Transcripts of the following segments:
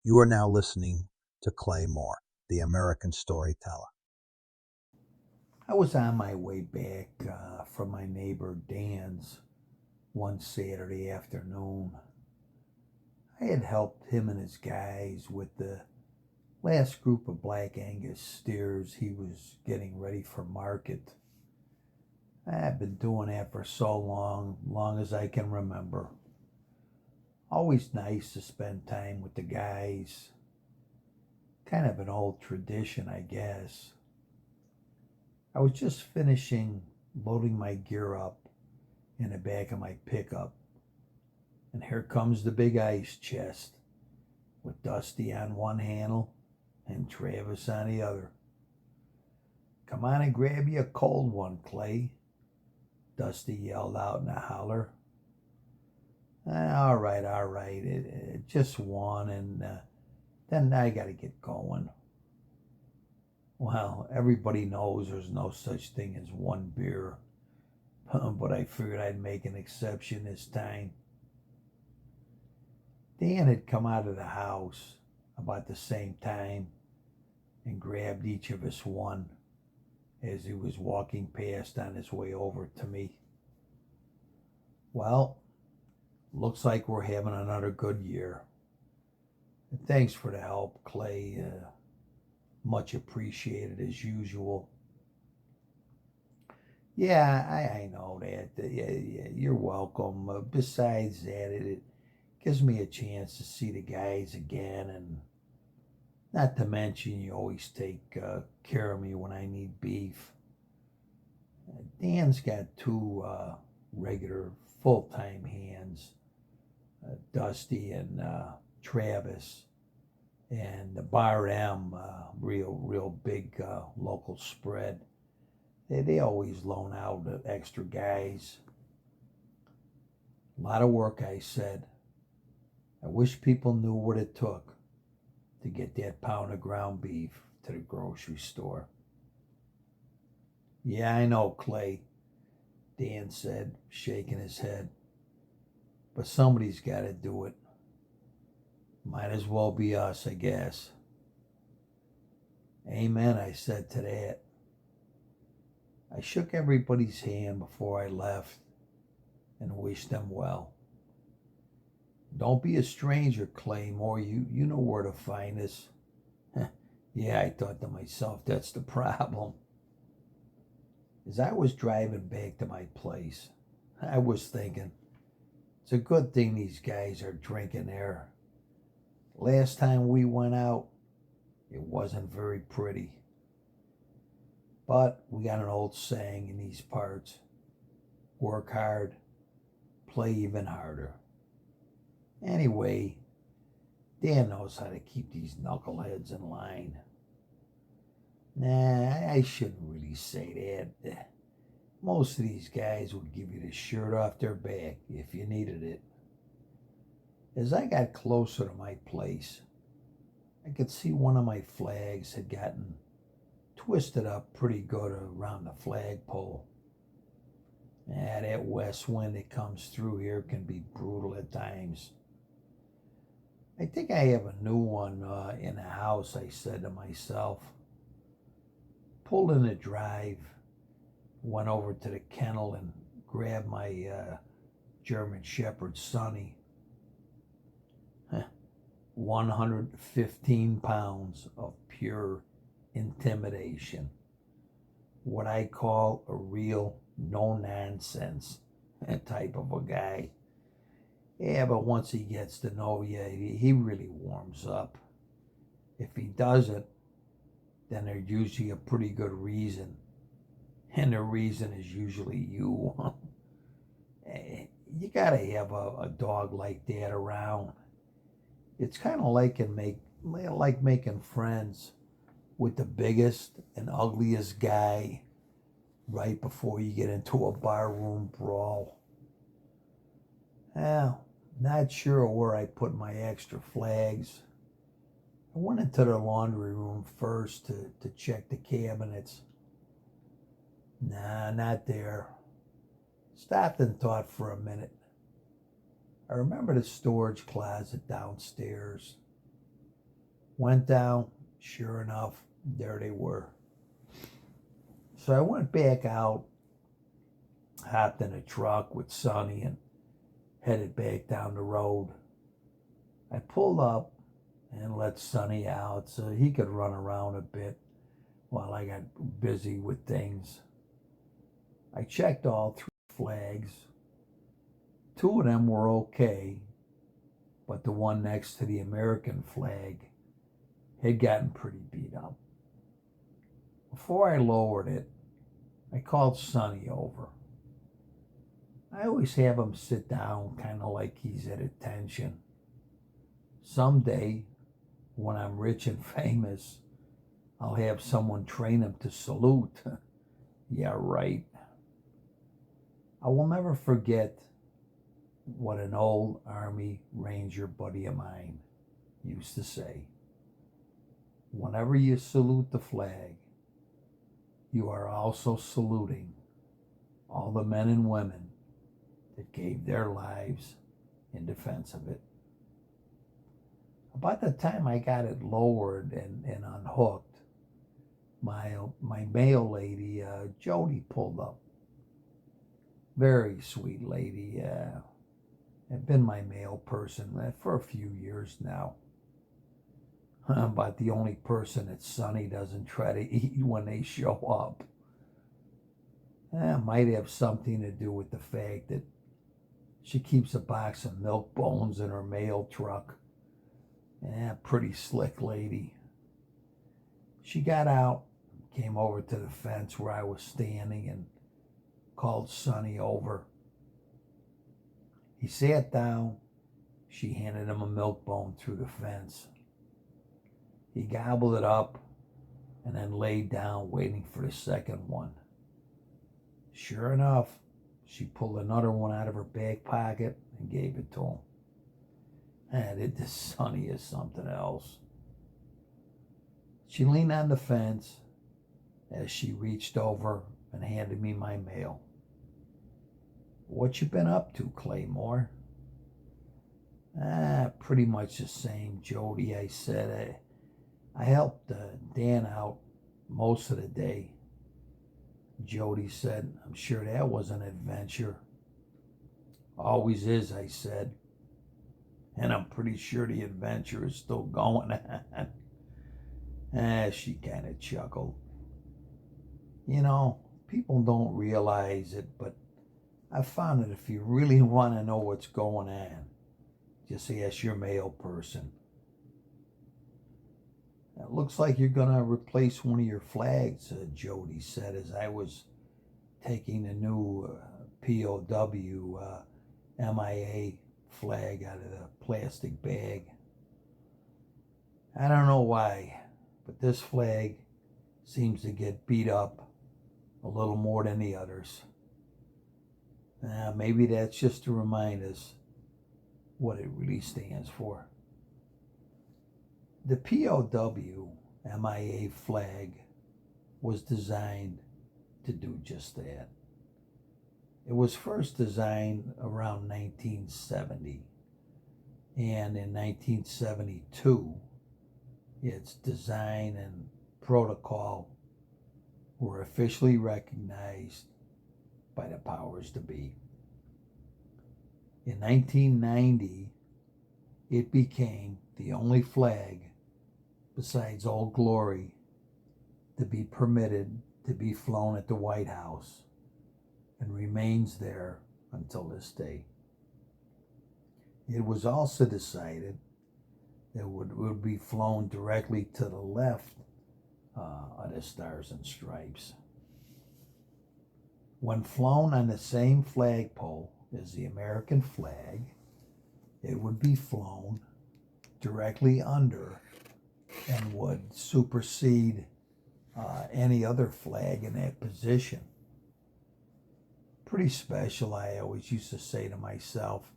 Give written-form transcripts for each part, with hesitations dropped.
You are now listening to Clay Mohr, the American storyteller. I was on my way back from my neighbor Dan's one Saturday afternoon. I had helped him and his guys with the last group of Black Angus steers he was getting ready for market. I've been doing that for so long as I can remember. Always nice to spend time with the guys. Kind of an old tradition, I guess. I was just finishing loading my gear up in the back of my pickup, and here comes the big ice chest with Dusty on one handle and Travis on the other. "Come on and grab you a cold one, Clay," Dusty yelled out in a holler. All right, it just one, and then I gotta get going." Well, everybody knows there's no such thing as one beer, but I figured I'd make an exception this time. Dan had come out of the house about the same time and grabbed each of us one as he was walking past on his way over to me. "Well, looks like we're having another good year. And thanks for the help, Clay. Much appreciated as usual." "Yeah, I know that. Yeah, you're welcome. Besides that, it gives me a chance to see the guys again, and not to mention you always take care of me when I need beef." Dan's got two regular full-time hands, Dusty and Travis, and the Bar M, real big local spread. They always loan out extra guys. "A lot of work," I said. "I wish people knew what it took to get that pound of ground beef to the grocery store." "Yeah, I know, Clay," Dan said, shaking his head. "But somebody's got to do it. Might as well be us, I guess." "Amen," I said to that. I shook everybody's hand before I left and wished them well. "Don't be a stranger, Clay Mohr. You know where to find us." Yeah, I thought to myself, that's the problem. As I was driving back to my place, I was thinking, it's a good thing these guys are drinking there. Last time we went out, it wasn't very pretty. But we got an old saying in these parts: work hard, play even harder. Anyway, Dan knows how to keep these knuckleheads in line. Nah, I shouldn't really say that. Most of these guys would give you the shirt off their back if you needed it. As I got closer to my place, I could see one of my flags had gotten twisted up pretty good around the flagpole. That west wind that comes through here can be brutal at times. "I think I have a new one in the house," I said to myself. Pulled in the drive, went over to the kennel and grabbed my German Shepherd Sonny. 115 pounds of pure intimidation. What I call a real no nonsense type of a guy. Yeah, but once he gets to know you, he really warms up. If he doesn't, then there's usually a pretty good reason. And the reason is usually you. You gotta have a dog like that around. It's kind of like making friends with the biggest and ugliest guy right before you get into a barroom brawl. Well, not sure where I put my extra flags. I went into the laundry room first to check the cabinets. Nah, not there. Stopped and thought for a minute. I remember the storage closet downstairs. Went down, sure enough, there they were. So I went back out, hopped in a truck with Sonny, and headed back down the road. I pulled up and let Sonny out so he could run around a bit while I got busy with things. I checked all 3 flags. 2 of them were okay, but the one next to the American flag had gotten pretty beat up. Before I lowered it, I called Sonny over. I always have him sit down kind of like he's at attention. Someday, when I'm rich and famous, I'll have someone train him to salute. Yeah, right. I will never forget what an old Army Ranger buddy of mine used to say. Whenever you salute the flag, you are also saluting all the men and women that gave their lives in defense of it. About the time I got it lowered and unhooked, my mail lady, Jody, pulled up. Very sweet lady. Had been my mail person for a few years now. About the only person that Sonny doesn't try to eat when they show up. Might have something to do with the fact that she keeps a box of milk bones in her mail truck. Pretty slick lady. She got out, came over to the fence where I was standing and called Sonny over. He sat down. She handed him a milk bone through the fence. He gobbled it up and then laid down waiting for the second one. Sure enough, she pulled another one out of her back pocket and gave it to him. This Sonny is something else. She leaned on the fence as she reached over and handed me my mail. What you been up to, Clay Mohr? Pretty much the same, Jody, I said. I helped Dan out most of the day. Jody said, I'm sure that was an adventure. Always is, I said. And I'm pretty sure the adventure is still going on. She kind of chuckled. You know, people don't realize it, but I found that if you really want to know what's going on, just ask your mail person. It looks like you're going to replace one of your flags, Jody said as I was taking a new POW MIA flag out of the plastic bag. I don't know why, but this flag seems to get beat up a little more than the others. Maybe that's just to remind us what it really stands for. The POW MIA flag was designed to do just that. It was first designed around 1970, and in 1972, its design and protocol were officially recognized by the powers to be. In 1990, it became the only flag besides Old Glory to be permitted to be flown at the White House and remains there until this day. It was also decided that it would be flown directly to the left of the Stars and Stripes. When flown on the same flagpole as the American flag, it would be flown directly under and would supersede any other flag in that position. Pretty special, I always used to say to myself.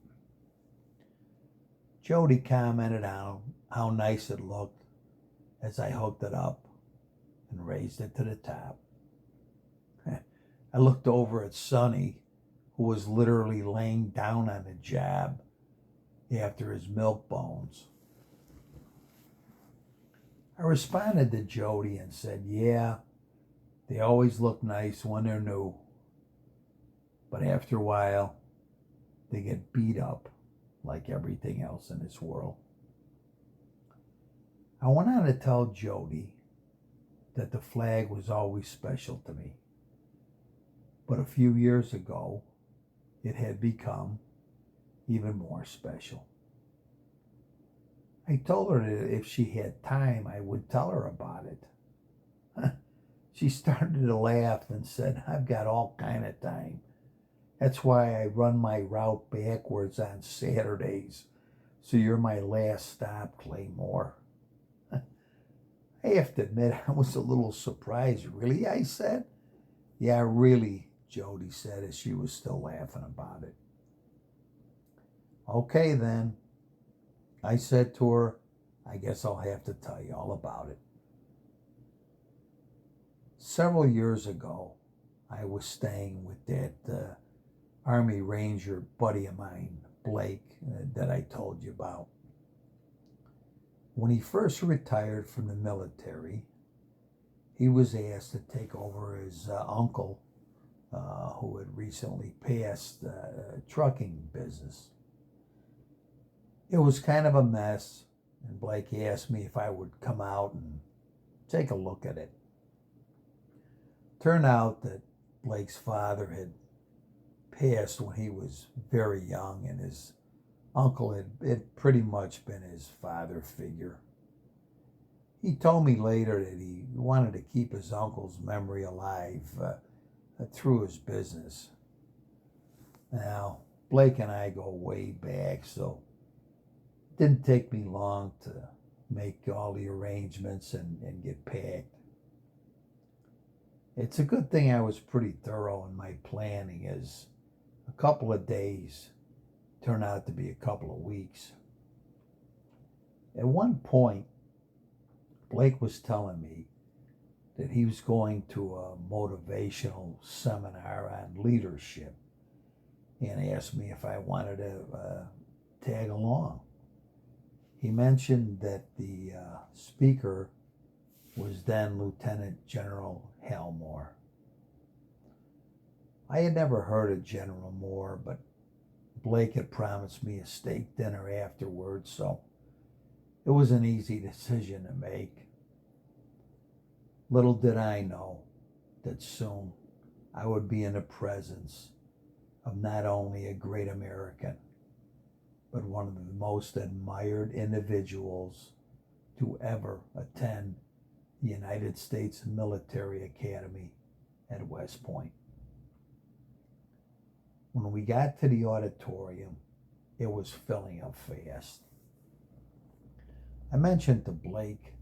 Jody commented on how nice it looked as I hooked it up and raised it to the top. I looked over at Sonny, who was literally laying down on the job after his milk bones. I responded to Jody and said, yeah, they always look nice when they're new, but after a while, they get beat up like everything else in this world. I went on to tell Jody that the flag was always special to me, but a few years ago, it had become even more special. I told her that if she had time, I would tell her about it. She started to laugh and said, I've got all kind of time. That's why I run my route backwards on Saturdays. So you're my last stop, Clay Mohr. I have to admit, I was a little surprised. Really, I said? Yeah, really, Jody said as she was still laughing about it. Okay, then. I said to her, I guess I'll have to tell you all about it. Several years ago, I was staying with that Army Ranger buddy of mine, Blake, that I told you about. When he first retired from the military, he was asked to take over his uncle, who had recently passed trucking business. It was kind of a mess, and Blake asked me if I would come out and take a look at it. Turned out that Blake's father had passed when he was very young, and his uncle had pretty much been his father figure. He told me later that he wanted to keep his uncle's memory alive through his business. Now, Blake and I go way back, so it didn't take me long to make all the arrangements and get packed. It's a good thing I was pretty thorough in my planning, as a couple of days turned out to be a couple of weeks. At one point, Blake was telling me that he was going to a motivational seminar on leadership and asked me if I wanted to tag along. He mentioned that the speaker was then Lieutenant General Hal Mohr. I had never heard of General Mohr, but Blake had promised me a steak dinner afterwards, so it was an easy decision to make. Little did I know that soon I would be in the presence of not only a great American, but one of the most admired individuals to ever attend the United States Military Academy at West Point. When we got to the auditorium, it was filling up fast. I mentioned to Blake,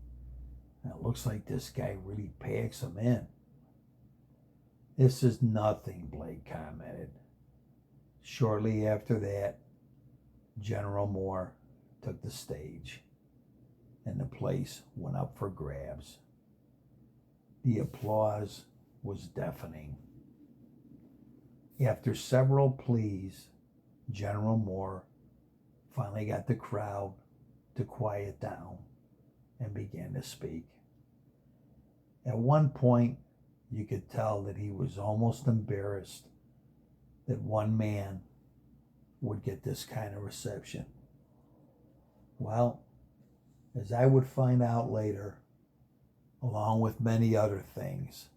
it looks like this guy really packs them in. This is nothing, Blake commented. Shortly after that, General Mohr took the stage, and the place went up for grabs. The applause was deafening. After several pleas, General Mohr finally got the crowd to quiet down and began to speak. At one point, you could tell that he was almost embarrassed that one man would get this kind of reception. Well, as I would find out later, along with many other things,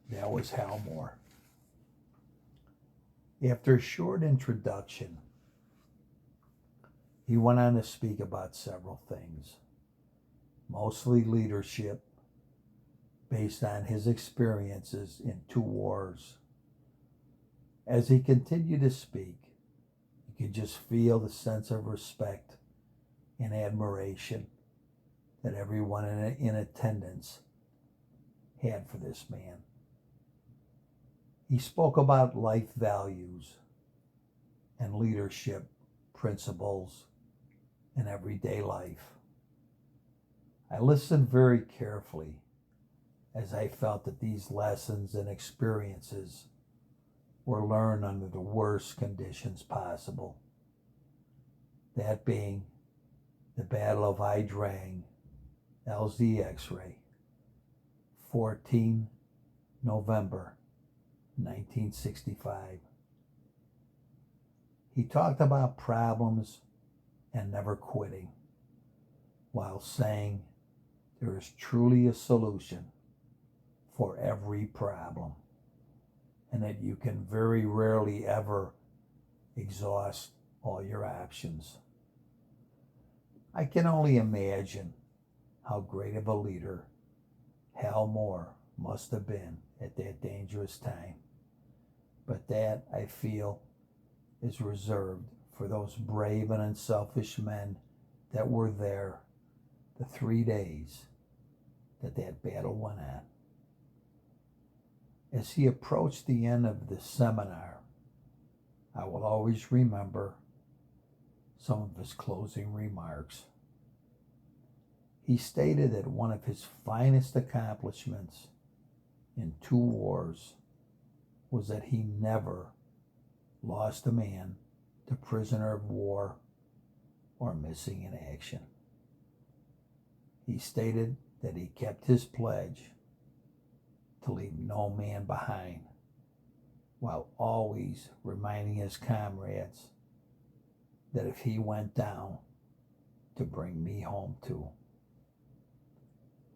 that was Hal Mohr. After a short introduction, he went on to speak about several things, mostly leadership, based on his experiences in 2 wars. As he continued to speak, you could just feel the sense of respect and admiration that everyone in attendance had for this man. He spoke about life values and leadership principles in everyday life. I listened very carefully, as I felt that these lessons and experiences were learned under the worst conditions possible. That being the Battle of Ai Drang LZ X-ray, 14 November 1965. He talked about problems and never quitting, while saying there is truly a solution for every problem, and that you can very rarely ever exhaust all your options. I can only imagine how great of a leader Hal Mohr must have been at that dangerous time. But that, I feel, is reserved for those brave and unselfish men that were there the 3 days that battle went on. As he approached the end of the seminar, I will always remember some of his closing remarks. He stated that one of his finest accomplishments in 2 wars was that he never lost a man to prisoner of war or missing in action. He stated that he kept his pledge to leave no man behind, while always reminding his comrades that if he went down, to bring me home too.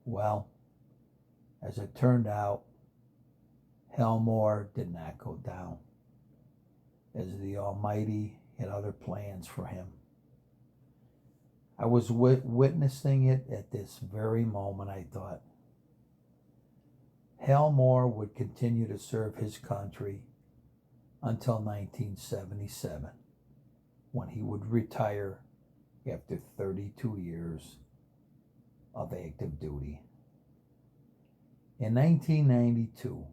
Well, as it turned out, Hal Mohr did not go down, as the Almighty had other plans for him. I was witnessing it at this very moment. I thought, Hal Mohr would continue to serve his country until 1977, when he would retire after 32 years of active duty. In 1992,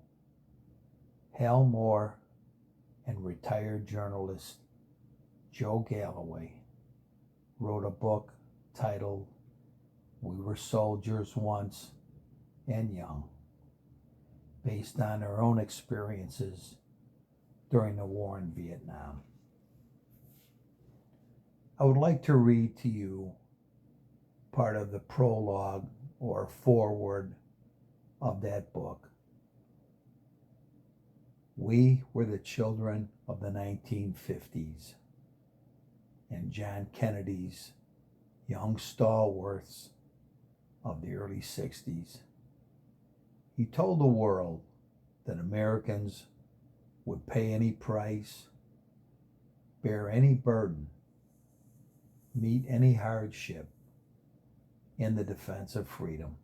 Hal Mohr and retired journalist Joe Galloway wrote a book titled We Were Soldiers Once and Young, based on their own experiences during the war in Vietnam. I would like to read to you part of the prologue or foreword of that book. We were the children of the 1950s and John Kennedy's young stalwarts of the early 60s. He told the world that Americans would pay any price, bear any burden, meet any hardship in the defense of freedom.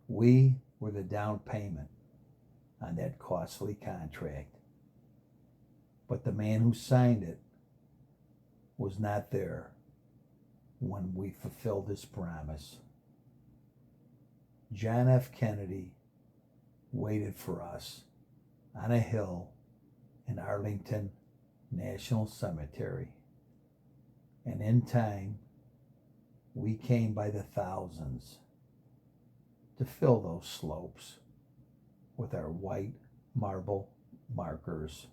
We were the down payment on that costly contract, but the man who signed it was not there when we fulfilled his promise. John F. Kennedy waited for us on a hill in Arlington National Cemetery, and in time we came by the thousands to fill those slopes with our white marble markers,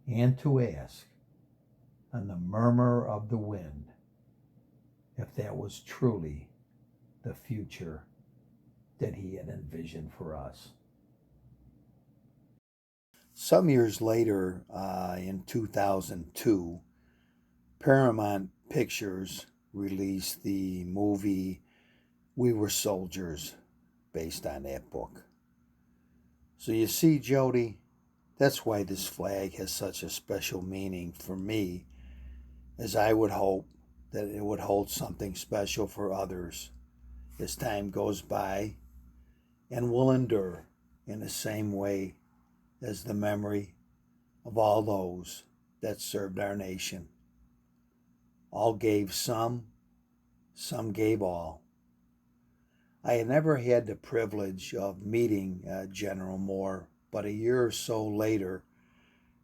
and to ask on the murmur of the wind if that was truly the future that he had envisioned for us. Some years later, in 2002, Paramount Pictures released the movie We Were Soldiers, based on that book. So you see, Jody, that's why this flag has such a special meaning for me, as I would hope that it would hold something special for others as time goes by, and will endure in the same way as the memory of all those that served our nation. All gave some gave all. I had never had the privilege of meeting General Mohr, but a year or so later,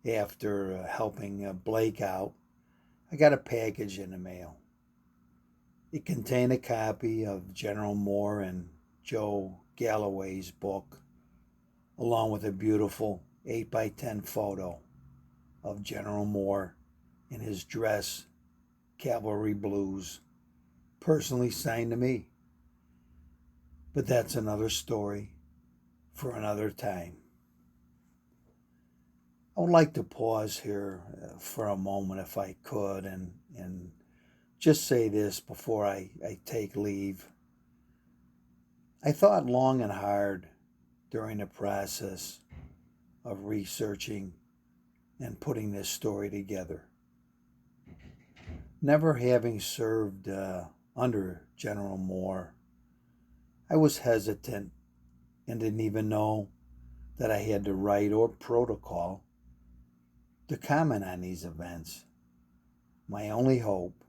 after helping Blake out, I got a package in the mail. It contained a copy of General Mohr and Joe Galloway's book, along with a beautiful 8x10 photo of General Mohr in his dress, cavalry blues, personally signed to me. But that's another story for another time. I would like to pause here for a moment if I could and just say this before I take leave. I thought long and hard during the process of researching and putting this story together. Never having served under General Mohr, I was hesitant and didn't even know that I had the right or protocol to comment on these events. My only hope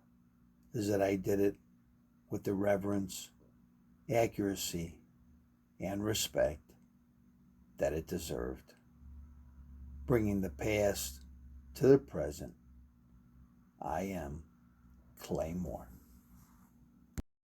is that I did it with the reverence, accuracy, and respect that it deserved, bringing the past to the present. I am Clay Mohr.